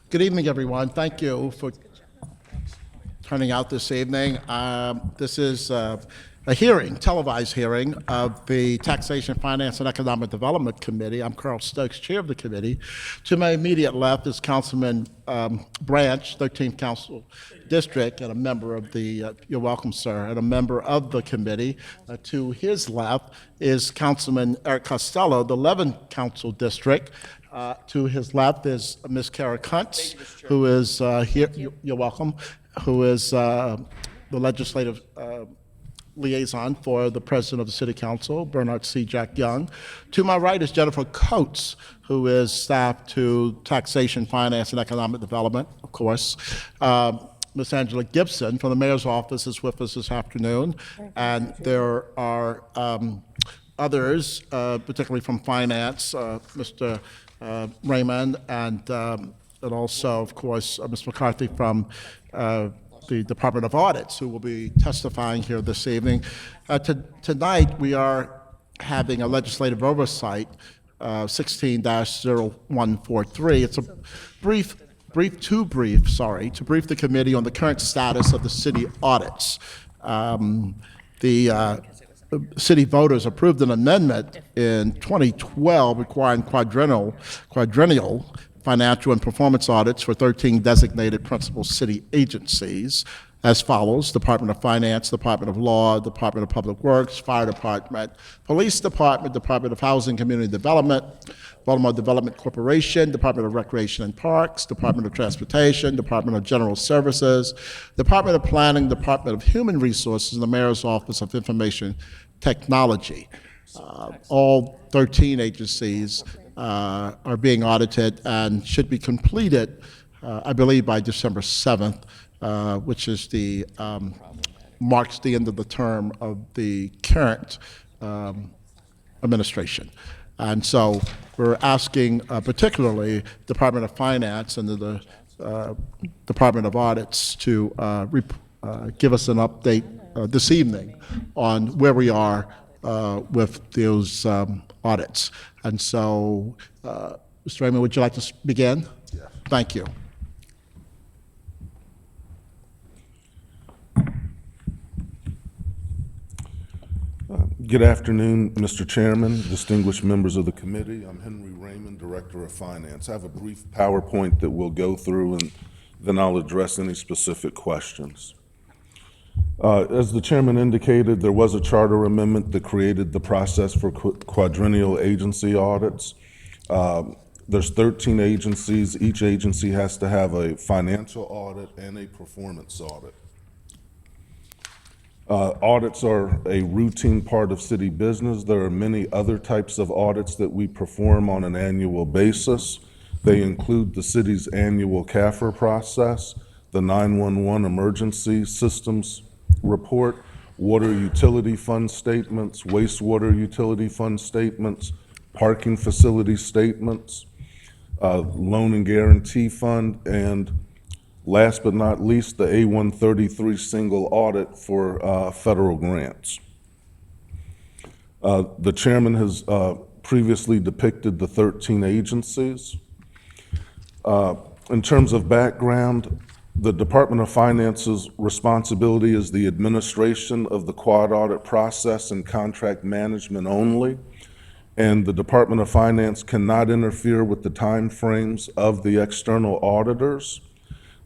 Good evening, everyone. Thank you for turning out this evening. This is a hearing, televised hearing of the Taxation, Finance, and Economic Development Committee. I'm Carl Stokes, chair of the committee. To my immediate left is Councilman Branch, 13th Council District, and a member of the, you're welcome, sir, and a member of the committee. To his left is Councilman Eric Costello, the 11th Council District. To his left is Ms. Kara Kuntz, who is here, you're welcome, who is the legislative liaison for the president of the city council, Bernard C. Jack Young. To my right is Jennifer Coates, who is staff to Taxation, Finance, and Economic Development, of course. Ms. Angela Gibson from the mayor's office is with us this afternoon, and there are others, particularly from finance, Mr. Raymond, and also, of course, Ms. McCarthy from the Department of Audits, who will be testifying here this evening. Tonight, we are having a legislative oversight, 16-0143. It's a to brief the committee on the current status of the city audits. The city voters approved an amendment in 2012 requiring quadrennial financial and performance audits for 13 designated principal city agencies as follows: Department of Finance, Department of Law, Department of Public Works, Fire Department, Police Department, Department of Housing and Community Development, Baltimore Development Corporation, Department of Recreation and Parks, Department of Transportation, Department of General Services, Department of Planning, Department of Human Resources, and the Mayor's Office of Information Technology. All 13 agencies are being audited and should be completed, I believe, by December 7th, which is marks the end of the term of the current administration. And so we're asking particularly Department of Finance and the Department of Audits to give us an update this evening on where we are with those audits. And so, Mr. Raymond, would you like to begin? Yeah. Thank you. Good afternoon, Mr. Chairman, distinguished members of the committee. I'm Henry Raymond, Director of Finance. I have a brief PowerPoint that we'll go through, and then I'll address any specific questions. As the chairman indicated, there was a charter amendment that created the process for quadrennial agency audits. There's 13 agencies. Each agency has to have a financial audit and a performance audit. Audits are a routine part of city business. There are many other types of audits that we perform on an annual basis. They include the city's annual CAFR process, the 911 emergency systems report, water utility fund statements, wastewater utility fund statements, parking facility statements, loan and guarantee fund, and last but not least, the A133 single audit for federal grants. The chairman has previously depicted the 13 agencies. In terms of background, the Department of Finance's responsibility is the administration of the quad audit process and contract management only, and the Department of Finance cannot interfere with the timeframes of the external auditors.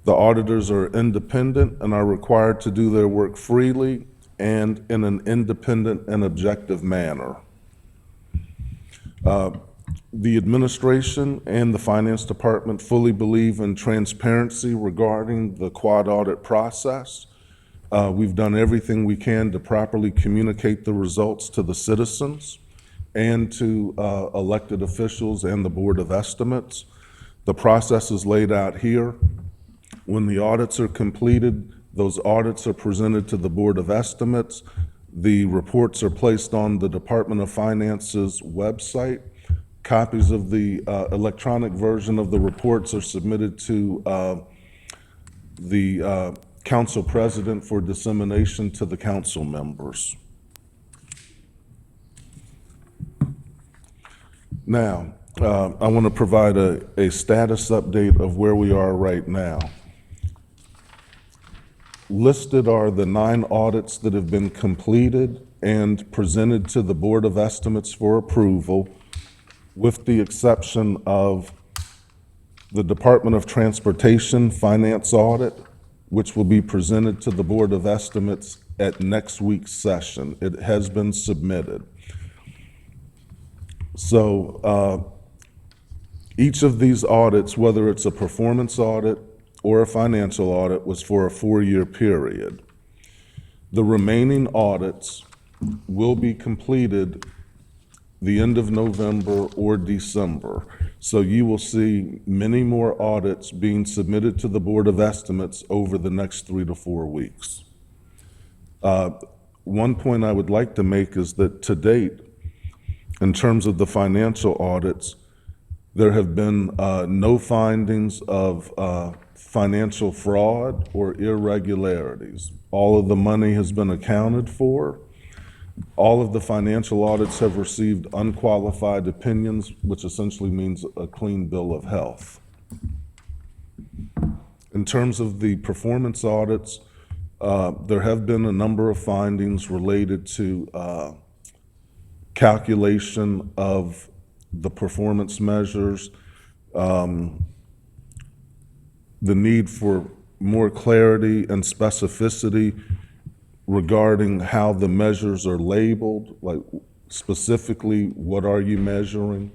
The auditors are independent and are required to do their work freely and in an independent and objective manner. The administration and the finance department fully believe in transparency regarding the quad audit process. We've done everything we can to properly communicate the results to the citizens and to elected officials and the Board of Estimates. The process is laid out here. When the audits are completed, those audits are presented to the Board of Estimates. The reports are placed on the Department of Finance's website. Copies of the electronic version of the reports are submitted to the council president for dissemination to the council members. Now, I want to provide a status update of where we are right now. Listed are the 9 audits that have been completed and presented to the Board of Estimates for approval, with the exception of the Department of Transportation Finance Audit, which will be presented to the Board of Estimates at next week's session. It has been submitted. So each of these audits, whether it's a performance audit or a financial audit, was for a 4-year period. The remaining audits will be completed the end of November or December. So you will see many more audits being submitted to the Board of Estimates over the next 3 to 4 weeks. One point I would like to make is that to date, in terms of the financial audits, there have been no findings of financial fraud or irregularities. All of the money has been accounted for. All of the financial audits have received unqualified opinions, which essentially means a clean bill of health. In terms of the performance audits, there have been a number of findings related to calculation of the performance measures, the need for more clarity and specificity regarding how the measures are labeled, like specifically, what are you measuring?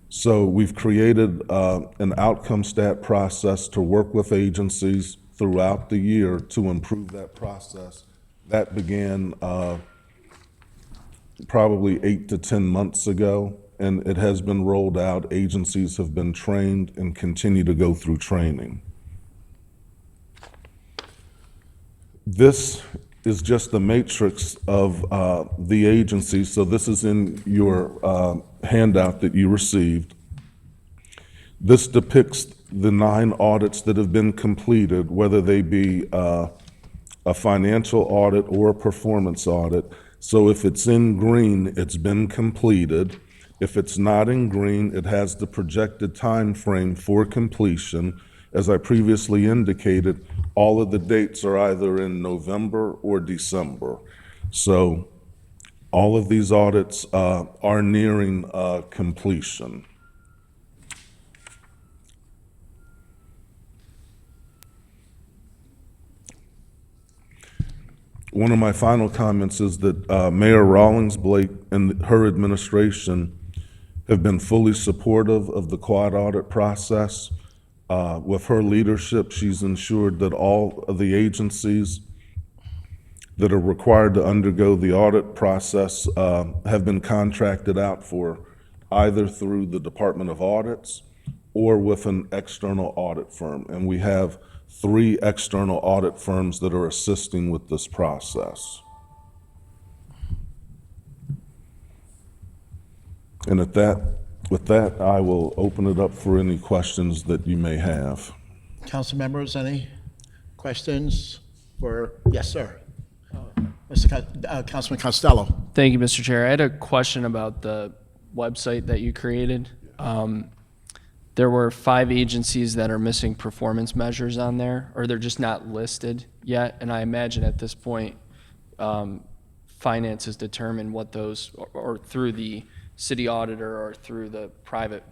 So we've created an outcome stat process to work with agencies throughout the year to improve that process. That began probably 8 to 10 months ago, and it has been rolled out. Agencies have been trained and continue to go through training. This is just the matrix of the agency. So this is in your handout that you received. This depicts the 9 audits that have been completed, whether they be a financial audit or a performance audit. So if it's in green, it's been completed. If it's not in green, it has the projected time frame for completion. As I previously indicated, all of the dates are either in November or December. So all of these audits are nearing completion. One of my final comments is that Mayor Rawlings Blake and her administration have been fully supportive of the quad audit process. With her leadership, she's ensured that all of the agencies that are required to undergo the audit process have been contracted out for, either through the Department of Audits or with an external audit firm. And we have 3 external audit firms that are assisting with this process. And with that, I will open it up for any questions that you may have. Council members, any questions? Yes, sir. Councilman Costello. Thank you, Mr. Chair. I had a question about the website that you created. There were 5 agencies that are missing performance measures on there, or they're just not listed yet. And I imagine at this point, finance has determined what those, or through the city auditor or through the private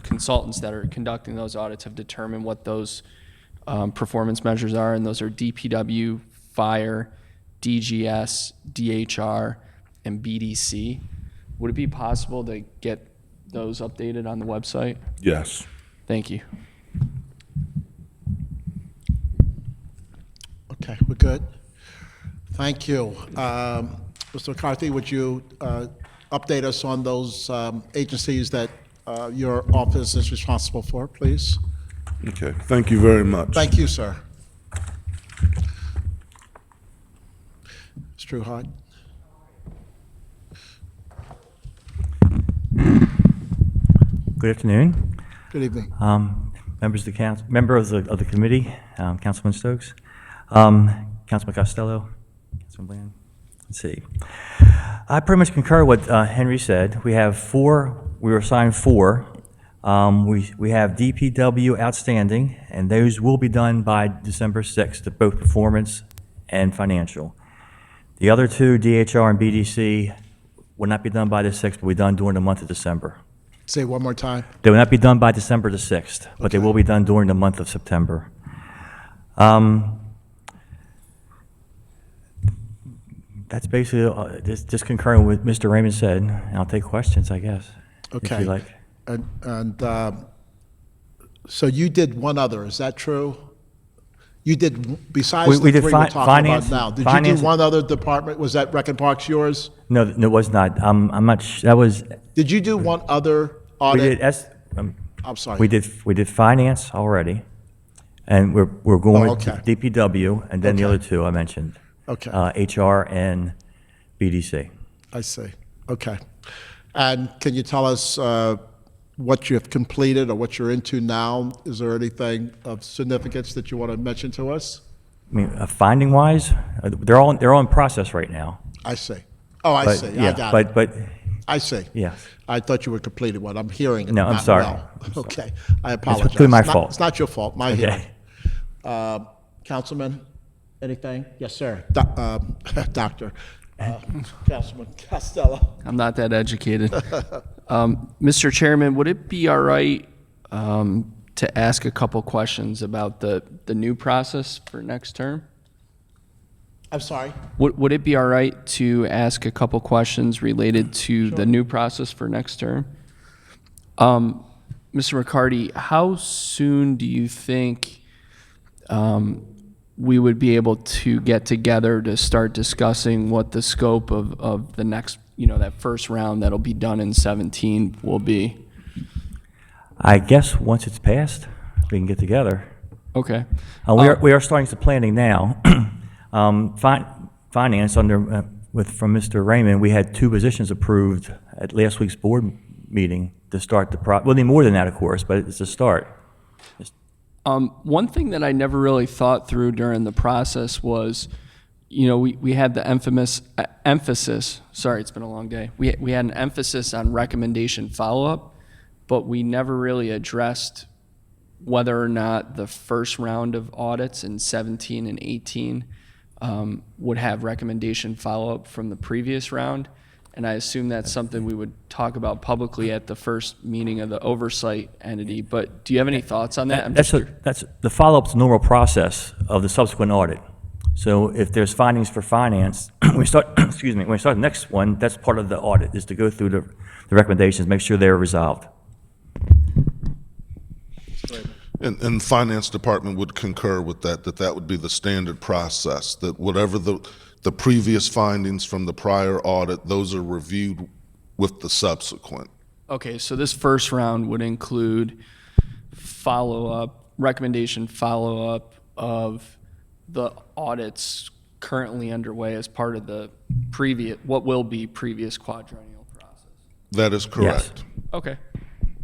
consultants that are conducting those audits, have determined what those performance measures are. And those are DPW, Fire, DGS, DHR, and BDC. Would it be possible to get those updated on the website? Yes. Thank you. Okay, we're good. Thank you. Mr. McCarthy, would you update us on those agencies that your office is responsible for, please? Okay, thank you very much. Thank you, sir. Mr. Truhart. Good afternoon, Good evening. members of the council, members of the committee, Councilman Stokes, Councilman Costello, Councilman Bland. Let's see. I pretty much concur what Henry said. We have four, we were assigned four. We have DPW outstanding, and those will be done by December 6th, both performance and financial. The other two, DHR and BDC, will not be done by the 6th, but will be done during the month of December. Say it one more time. They will not be done by December the 6th, but they will be done during the month of September. That's basically just concurring with Mr. Raymond said. And I'll take questions, I guess. Okay. If you like. And so you did one other, is that true? You did, besides We the did three we're talking finance- about now, did you finance- do one other department? Was that Rec and Parks yours? No, it was not. I'm not. That was. Did you do one other We audit? did. I'm sorry. We did finance already, and we're going to okay. DPW, and then the Okay. other two I mentioned. Okay. HR and BDC. I see. Okay. And can you tell us what you have completed or what you're into now? Is there anything of significance that you want to mention to us? I mean, finding wise, they're all in process right now. I see. Oh, I But, see. yeah, I got it. but I see. yes. I thought you were completed one. I'm hearing it. No, I'm not sorry. well. I'm sorry. Okay. I apologize. completely my It's not- fault. It's not your fault. My Okay. hearing. Councilman, anything? Yes, sir. Doctor. Councilman Costello. I'm not that educated. Mr. Chairman, would it be all right to ask a couple questions about the new process for next term? I'm sorry. Would it be all right to ask a couple questions related to the new process for next term? Mr. McCarty, how soon do you think we would be able to get together to start discussing what the scope of the next, that first round that'll be done in 17 will be? I guess once it's passed, we can get together. Okay. We are starting some planning now. Finance from Mr. Raymond, we had two positions approved at last week's board meeting to start the well, need more than that, of course, but it's a start. One thing that I never really thought through during the process was, we had the emphasis, sorry, it's been a long day. We had an emphasis on recommendation follow-up, but we never really addressed whether or not the first round of audits in 17 and 18 would have recommendation follow-up from the previous round. And I assume that's something we would talk about publicly at the first meeting of the oversight entity. But do you have any thoughts on that? That's the follow-up's the normal process of the subsequent audit. So if there's findings for finance, when we start the next one, that's part of the audit, is to go through the recommendations, make sure they're resolved. And Finance Department would concur with that would be the standard process, that whatever the previous findings from the prior audit, those are reviewed with the subsequent. Okay, so this first round would include recommendation follow-up of the audits currently underway as part of the what will be previous quadrennial process. That is correct. Okay.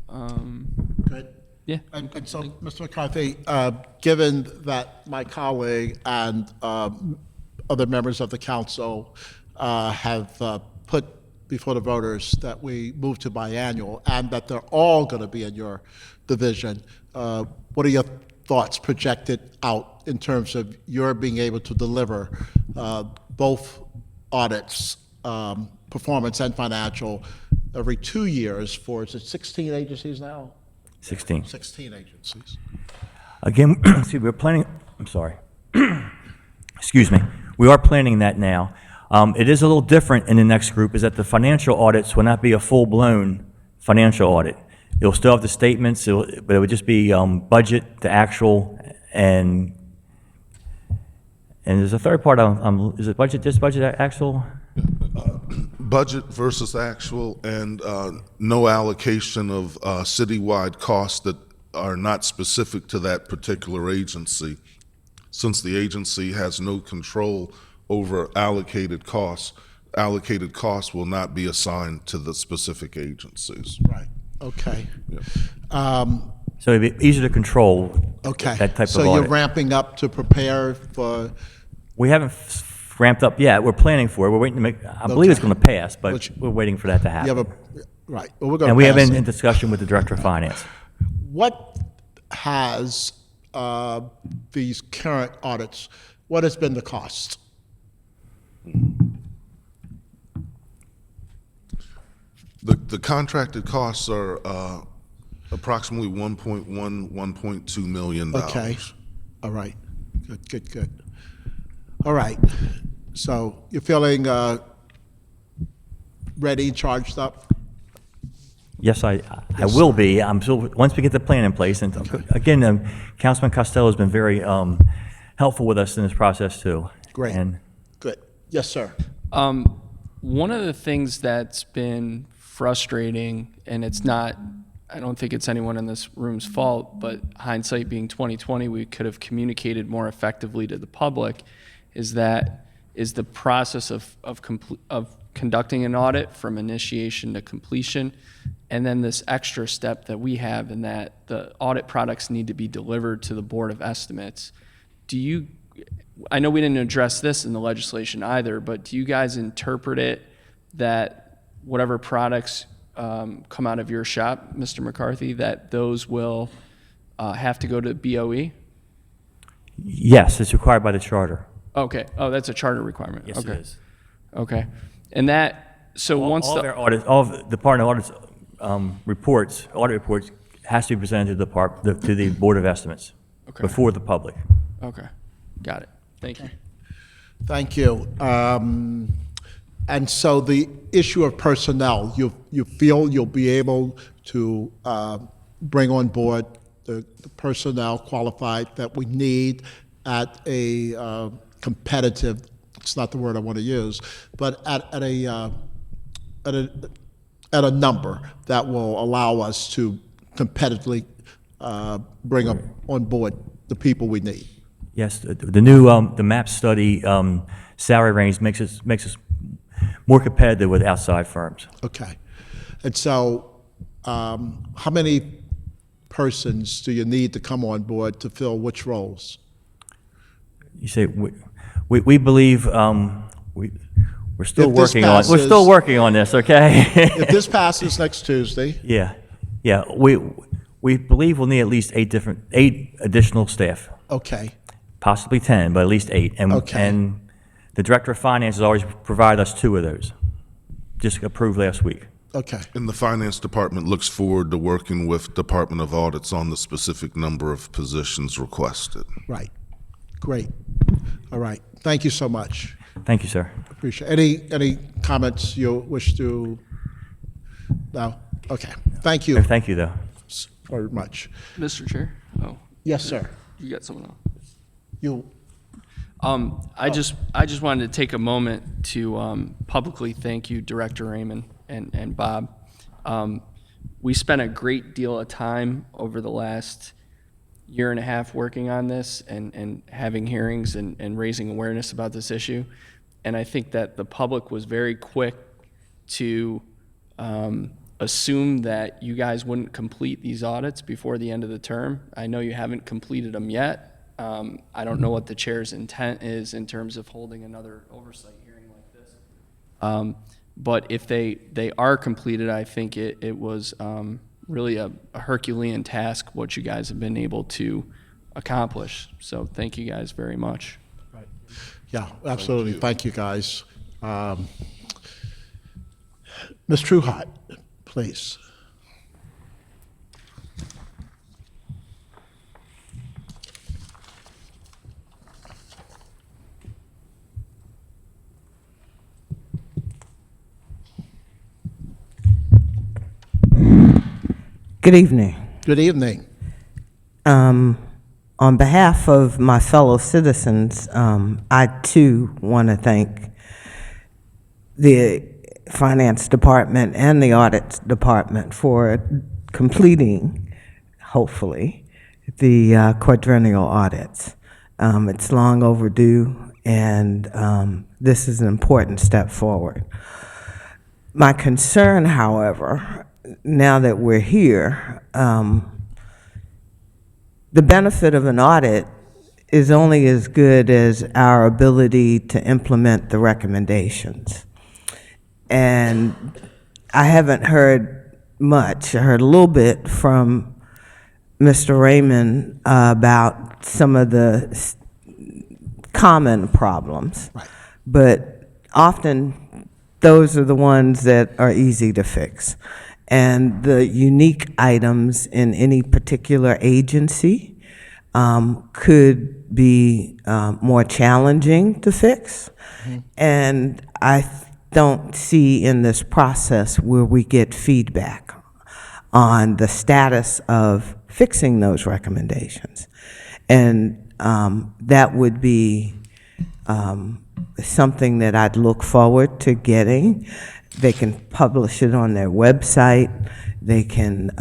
Good. Yeah. And so, Mr. McCarthy, given that my colleague and other members of the council have put before the voters that we move to biannual and that they're all going to be in your division, what are your thoughts projected out in terms of your being able to deliver both audits, performance and financial, every 2 years for, is it 16 agencies now? 16. 16 agencies. Again, we're planning, I'm sorry. Excuse me. We are planning that now. It is a little different in the next group, is that the financial audits will not be a full-blown financial audit. It'll still have the statements, but it would just be budget to actual, and there's a third part, is it budget, just budget actual? Budget versus actual, and no allocation of citywide costs that are not specific to that particular agency. Since the agency has no control over allocated costs will not be assigned to the specific agencies. Right, okay. So it'd be easier to control Okay. that type of So audit. you're ramping up to prepare for, We haven't ramped up yet. We're planning for it. We're waiting to make, I believe it's Okay. going to pass, but Which- we're waiting for that to You have happen. right, well, we're going to And we have pass been it. in discussion with the Director of Finance. What has these current audits, what has been the cost? The contracted costs are approximately 1.2 million dollars. Okay, all right, good. All right, so you're feeling ready, charged up? Yes, I will be. I'm still, once we get the plan in place, and again, Councilman Costello has been very helpful with us in this process too. Great. And Good. Yes, sir. One of the things that's been frustrating, and it's not, I don't think it's anyone in this room's fault, but hindsight being 2020, we could have communicated more effectively to the public, is the process of conducting an audit from initiation to completion, and then this extra step that we have in that the audit products need to be delivered to the Board of Estimates. I know we didn't address this in the legislation either, but do you guys interpret it that whatever products come out of your shop, Mr. McCarthy, that those will have to go to BOE? yes, it's required by the charter. Okay. Oh, that's a charter requirement. Yes, okay. it is. Okay. And that, so once All the of our audits, all of the Department of Audits reports, audit reports, has to be presented to the Board of Estimates before the public. Okay. Got it. Thank you. Thank you. And so the issue of personnel, you feel you'll be able to bring on board the personnel qualified that we need at a competitive, it's not the word I want to use, but at a number that will allow us to competitively bring up on board the people we need. Yes, the new the MAP study salary range makes us more competitive with outside firms. Okay. And so how many persons do you need to come on board to fill which roles? You say we believe we're still If this working on passes- this. Okay. If this passes next Tuesday, yeah. We believe we'll need at least eight additional staff, okay, possibly 10, but at least 8. Okay. And the Director of Finance has always provided us 2 of those, just approved last week. okay, And the finance department looks forward to working with Department of Audits on the specific number of positions requested. right. Great. All right. Thank you so much. Thank you, sir. Appreciate any comments you wish to? No? Okay. Thank you Thank you, though. very much. Mr. Chair? Oh, Yes, sir. you got someone else? You, I just wanted to take a moment to publicly thank you, Director Raymond and Bob. We spent a great deal of time over the last year and a half working on this and having hearings and raising awareness about this issue. And I think that the public was very quick to assume that you guys wouldn't complete these audits before the end of the term. I know you haven't completed them yet. I don't know what the chair's intent is in terms of holding another oversight hearing like this. But if they are completed, I think it was really a Herculean task what you guys have been able to accomplish. So thank you guys very much. yeah, absolutely. Thank you, guys. Ms. Truhart, please. Good evening. Good evening. On behalf of my fellow citizens, I too want to thank the Finance Department and the Audit Department for completing, hopefully, the quadrennial audits. It's long overdue, and this is an important step forward. My concern, however, now that we're here, the benefit of an audit is only as good as our ability to implement the recommendations. And I haven't heard much. I heard a little bit from Mr. Raymond about some of the common problems. Right. But often, those are the ones that are easy to fix. And the unique items in any particular agency could be more challenging to fix. And I don't see in this process where we get feedback on the status of fixing those recommendations. And that would be something that I'd look forward to getting. They can publish it on their website. They can,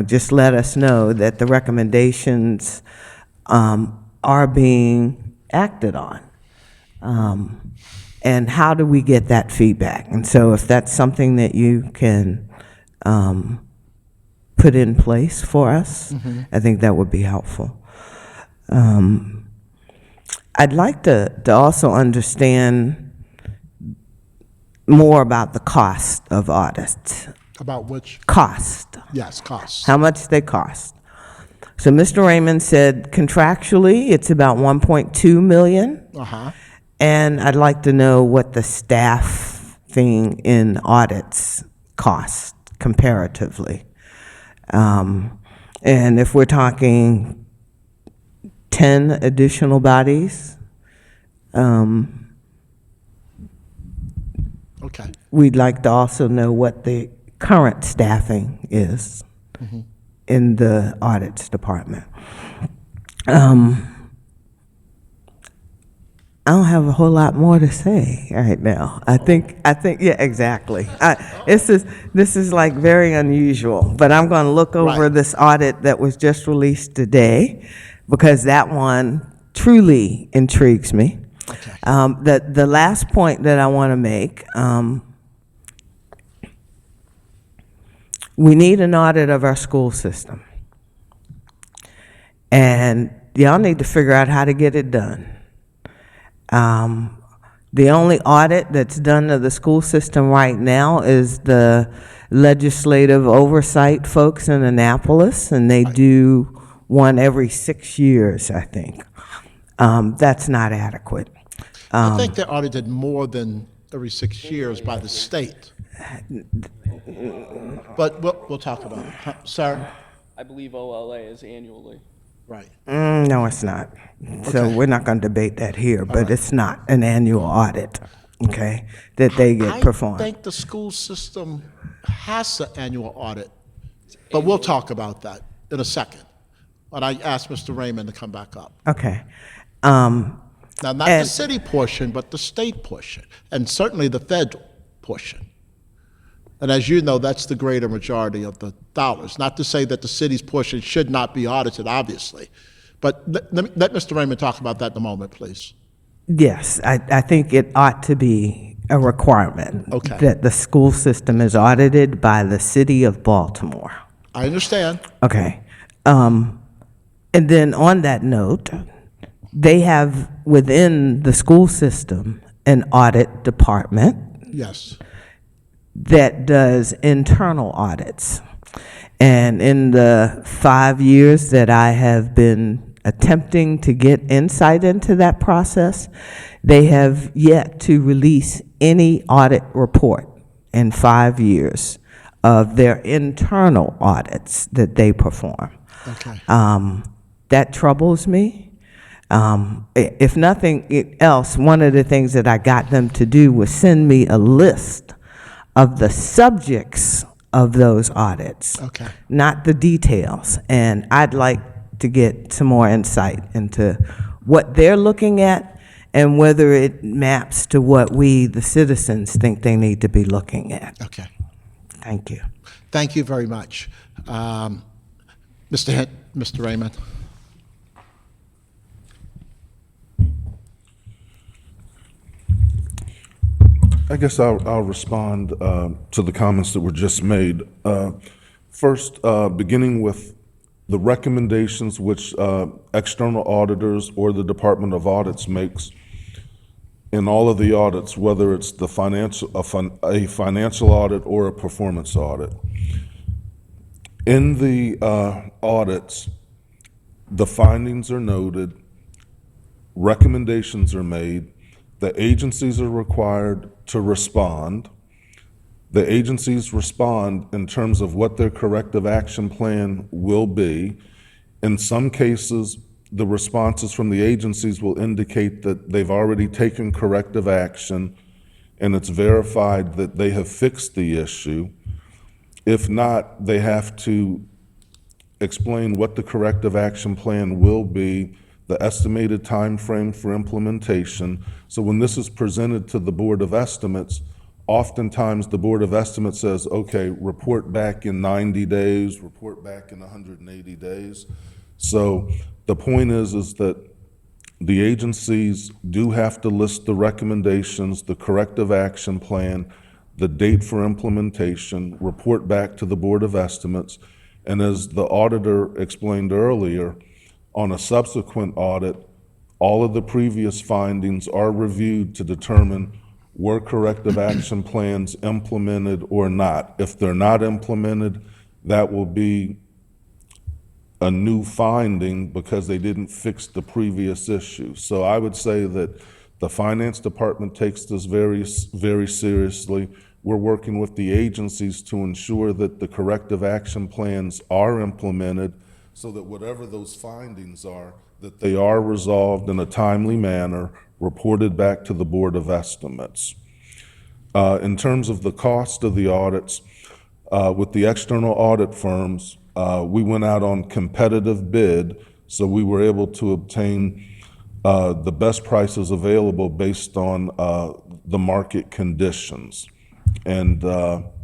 just let us know that the recommendations are being acted on. And how do we get that feedback? And so if that's something that you can put in place for us, I think that would be helpful. I'd like to also understand more about the cost of audits. About which? Cost, Yes, costs. how much they cost. So Mr. Raymond said contractually, it's about 1.2 million. Uh-huh. And I'd like to know what the staffing in audits cost comparatively. And if we're talking 10 additional bodies, Okay. we'd like to also know what the current staffing is in the audits department. I don't have a whole lot more to say right now. I think, yeah, exactly. This is like very unusual, but I'm going to look over Right. this audit that was just released today, because that one truly intrigues me. Okay. The last point that I want to make, we need an audit of our school system. And y'all need to figure out how to get it done. The only audit that's done of the school system right now is the legislative oversight folks in Annapolis, and they do one every 6 years, I think. That's not adequate. I think they're audited more than every 6 years by the state. But we'll talk about it. Huh, sir? I believe OLA is annually. Right. No, it's not. So Okay. we're not going to debate that here, but it's not an annual audit, okay, that they get I performed. think the school system has an annual audit, but we'll talk about that in a second. But I asked Mr. Raymond to come back up. Okay. Now, not the And- city portion, but the state portion, and certainly the federal portion. And as you know, that's the greater majority of the dollars. Not to say that the city's portion should not be audited, obviously. But let Mr. Raymond talk about that in a moment, please. Yes, I think it ought to be a requirement Okay. that the school system is audited by the city of Baltimore. I understand. Okay. And then on that note, they have within the school system an audit department Yes. that does internal audits. And in the 5 years that I have been attempting to get insight into that process, they have yet to release any audit report in 5 years of their internal audits that they perform. Okay. That troubles me. If nothing else, one of the things that I got them to do was send me a list of the subjects of those audits, Okay. not the details. And I'd like to get some more insight into what they're looking at and whether it maps to what we, the citizens, think they need to be looking at. Okay. Thank you. Thank you very much. Mr. Raymond? I guess I'll respond to the comments that were just made. First, beginning with the recommendations which external auditors or the Department of Audits makes in all of the audits, whether it's the a financial audit or a performance audit. In the audits, the findings are noted, recommendations are made, the agencies are required to respond. The agencies respond in terms of what their corrective action plan will be. In some cases, the responses from the agencies will indicate that they've already taken corrective action and it's verified that they have fixed the issue. If not, they have to explain what the corrective action plan will be, the estimated time frame for implementation. So when this is presented to the Board of Estimates, oftentimes the Board of Estimates says, okay, report back in 90 days, report back in 180 days. So the point is that the agencies do have to list the recommendations, the corrective action plan, the date for implementation, report back to the Board of Estimates, and as the auditor explained earlier, on a subsequent audit, all of the previous findings are reviewed to determine were corrective action plans implemented or not. If they're not implemented, that will be a new finding because they didn't fix the previous issue. So I would say that the Finance Department takes this very, very seriously. We're working with the agencies to ensure that the corrective action plans are implemented so that whatever those findings are, that they are resolved in a timely manner, reported back to the Board of Estimates. In terms of the cost of the audits, with the external audit firms, we went out on competitive bid, so we were able to obtain the best prices available based on the market conditions. And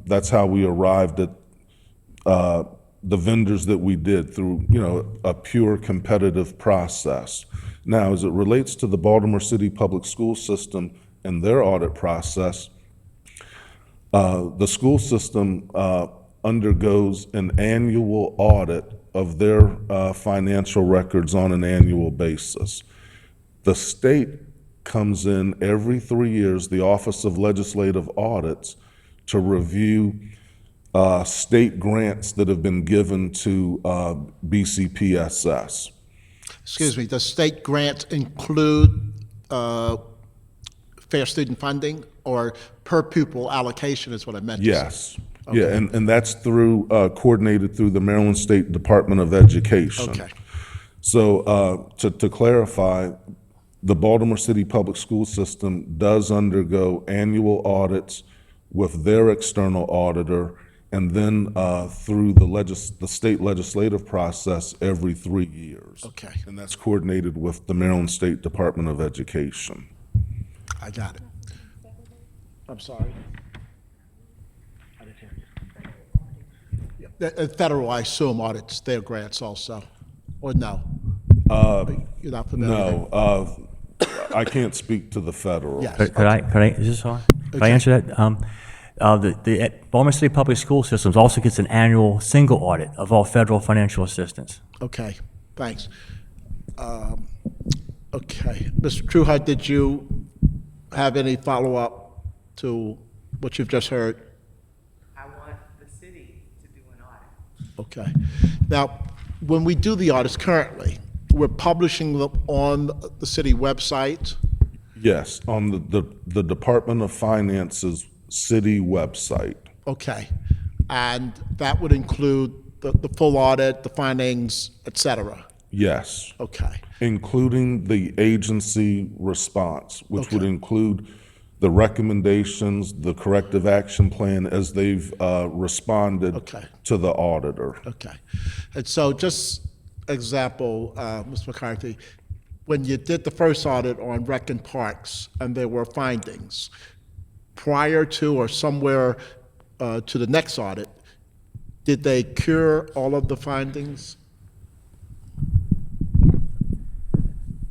that's how we arrived at the vendors that we did through, a pure competitive process. Now, as it relates to the Baltimore City Public School System and their audit process, the school system undergoes an annual audit of their financial records on an annual basis. The state comes in every 3 years, the Office of Legislative Audits, to review state grants that have been given to BCPSS. Excuse me, does state grants include fair student funding or per pupil allocation is what I meant to say? Yes. Yeah, and that's through, coordinated through the Maryland State Department of Education. Okay. So to clarify, the Baltimore City Public School System does undergo annual audits with their external auditor, and then through the state legislative process every 3 years. Okay. And that's coordinated with the Maryland State Department of Education. I got it. I'm sorry. I didn't hear you. The federal, I assume, audits their grants also, or no? You're not familiar? No, I can't speak to the federal. Yes. Could I, is this on? Could I Okay. answer that? The Baltimore City Public School Systems also gets an annual single audit of all federal financial assistance. Okay, thanks. Okay, Mr. Trueheart, did you have any follow-up to what you've just heard? I want the city to do an audit. Okay. Now, when we do the audits currently, we're publishing them on the city website? Yes, on the Department of Finance's city website. Okay. And that would include the full audit, the findings, et cetera? Yes. Okay. Including the agency response, which would Okay. include the recommendations, the corrective action plan as they've responded Okay. to the auditor. Okay. And so just example, Ms. McCarthy, when you did the first audit on rec and parks and there were findings, prior to or somewhere to the next audit, did they cure all of the findings?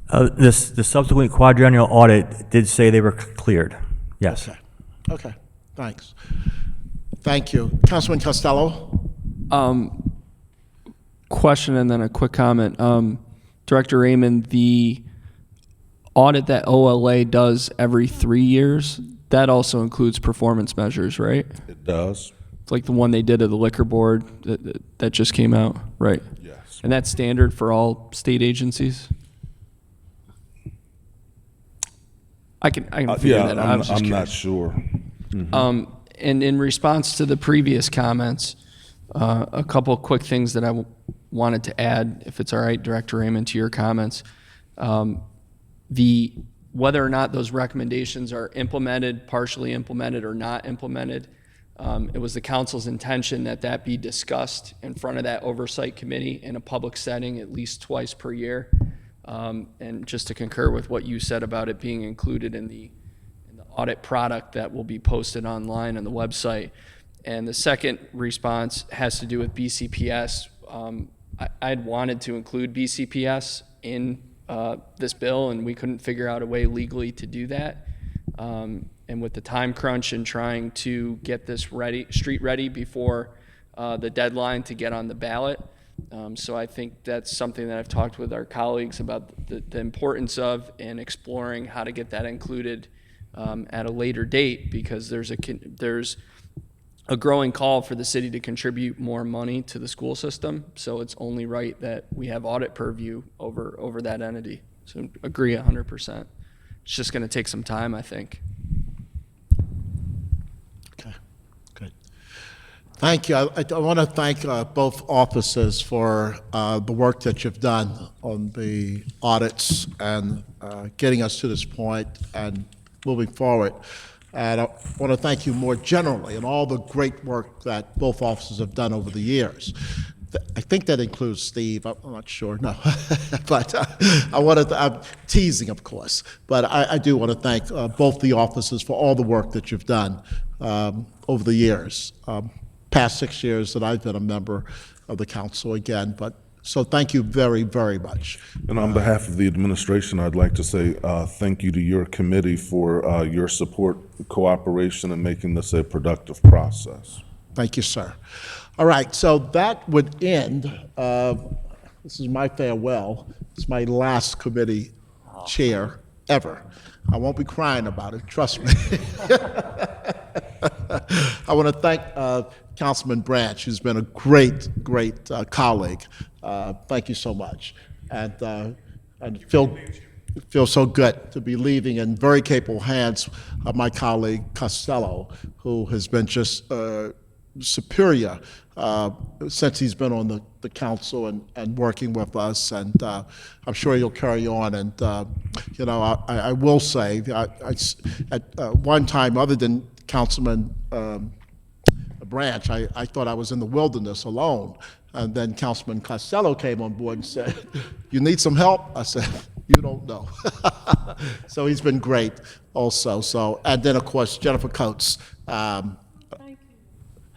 The subsequent quadrennial audit did say they were cleared. Yes. Okay. Okay, thanks. Thank you. Councilman Costello? question and then a quick comment. Director Raymond, the audit that OLA does every 3 years, that also includes performance measures, right? It does? It's like the one they did of the liquor board that just came out, right? Yes. And that's standard for all state agencies? I can figure Yeah, that out. I was just I'm not curious. sure. And in response to the previous comments, a couple of quick things that I wanted to add, if it's all right, Director Raymond, to your comments. Whether or not those recommendations are implemented, partially implemented, or not implemented, it was the council's intention that that be discussed in front of that oversight committee in a public setting at least twice per year. And just to concur with what you said about it being included in the audit product that will be posted online on the website. And the second response has to do with BCPS. I'd wanted to include BCPS in this bill, and we couldn't figure out a way legally to do that. And with the time crunch and trying to get this ready, street ready before the deadline to get on the ballot. So I think that's something that I've talked with our colleagues about the importance of, and exploring how to get that included at a later date, because there's a growing call for the city to contribute more money to the school system. So it's only right that we have audit purview over that entity. So agree 100%. It's just going to take some time, I think. Okay, good. Thank you. I want to thank both offices for the work that you've done on the audits and getting us to this point and moving forward. And I want to thank you more generally and all the great work that both offices have done over the years. I think that includes Steve. I'm not sure, no. But I'm teasing, of course. But I do want to thank both the offices for all the work that you've done over the years. Past 6 years that I've been a member of the council again. But so thank you very, very much. And on behalf of the administration, I'd like to say thank you to your committee for your support, cooperation, and making this a productive process. Thank you, sir. All right, so that would end. This is my farewell. It's my last committee chair ever. I won't be crying about it, trust me. I want to thank Councilman Branch, who's been a great colleague. Thank you so much. And feel so good to be leaving in very capable hands of my colleague Costello, who has been just superior since he's been on the council and working with us, and I'm sure he'll carry on. And you know, I will say, at one time, other than Councilman Branch, I thought I was in the wilderness alone, and then Councilman Costello came on board and said, "You need some help?" I said, "You don't know." So he's been great also. So, and then of course Jennifer Coates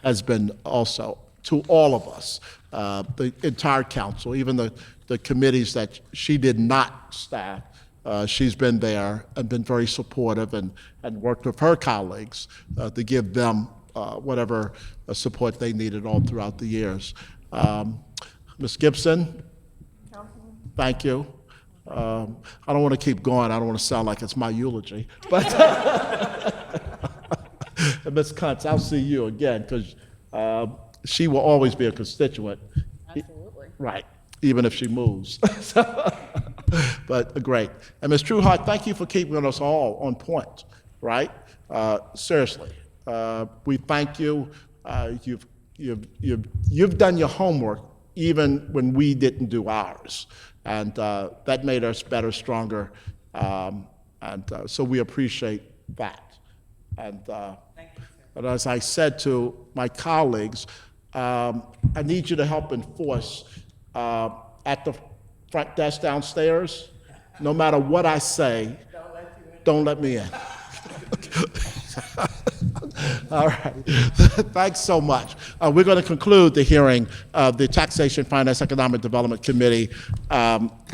has been also to all of us, the entire council, even the committees that she did not staff. She's been there and been very supportive and worked with her colleagues to give them whatever support they needed all throughout the years. Ms. Gibson, thank you. I don't want to keep going. I don't want to sound like it's my eulogy, but and Ms. Kuntz, I'll see you again, because she will always be a constituent. Absolutely. Right, even if she moves. But great. And Ms. Trueheart, thank you for keeping us all on point, right? Seriously, we thank you. You've done your homework even when we didn't do ours, and that made us better, stronger, and so we appreciate that. And but as I said to my colleagues, I need you to help enforce at the front desk downstairs, no matter what I say, don't let me in. All right. Thanks so much. We're going to conclude the hearing of the Taxation, Finance, Economic Development Committee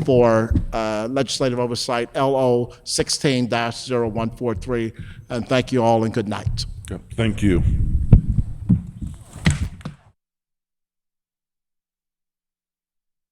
for Legislative Oversight, LO 16-0143. And thank you all and good night. Thank you.